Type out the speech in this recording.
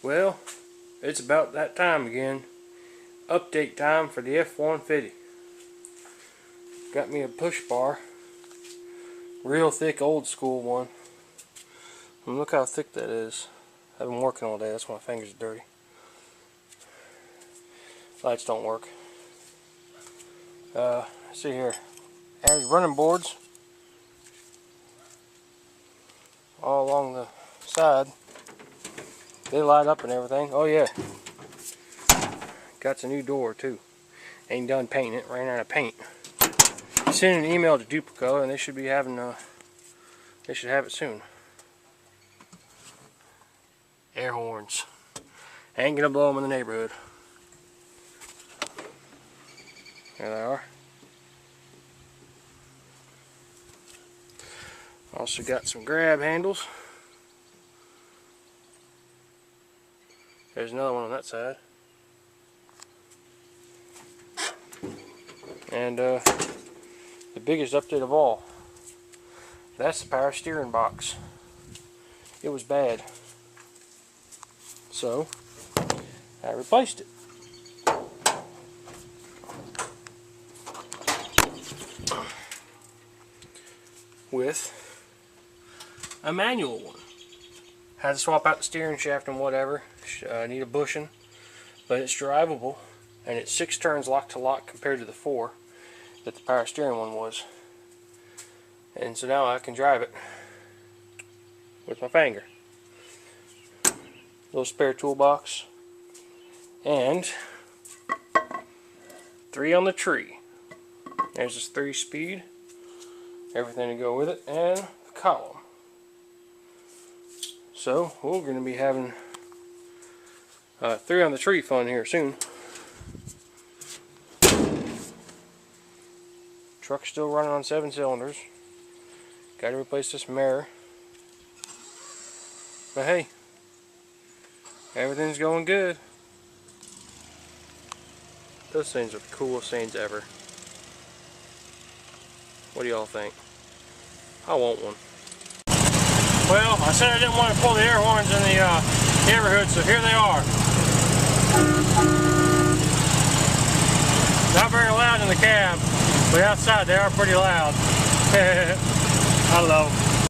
Well, it's about that time again. Update time for the F1 Fiddy. Got me a push bar. Real thick old school one. And look how thick that is. I've been working all day, that's why my fingers are dirty. Lights don't work. See here. Has running boards all along the side. They light up and everything. Oh yeah. Got a new door too. Ain't done painting it, ran out of paint. Sent an email to Duplico and they should be having they should have it soon. Air horns. Ain't gonna blow them in the neighborhood. There they are. Also got some grab handles. There's another one on that side. And the biggest update of all, that's the power steering box. It was bad, so I replaced it. With a manual one. Had to swap out the steering shaft and whatever. Need a bushing, but it's drivable, and it's 6 turns lock to lock compared to the 4 that the power steering one was. And so now I can drive it with my finger. Little spare toolbox, and 3 on the tree. There's this 3-speed, everything to go with it, and the column. So we're going to be having 3 on the tree fun here soon. Truck's still running on 7 cylinders. Got to replace this mirror. But hey, everything's going good. Those things are the coolest things ever. What do y'all think? I want one. Well, I said I didn't want to pull the air horns in the neighborhood, so here they are. Not very loud in the cab, but outside they are pretty loud. I love them.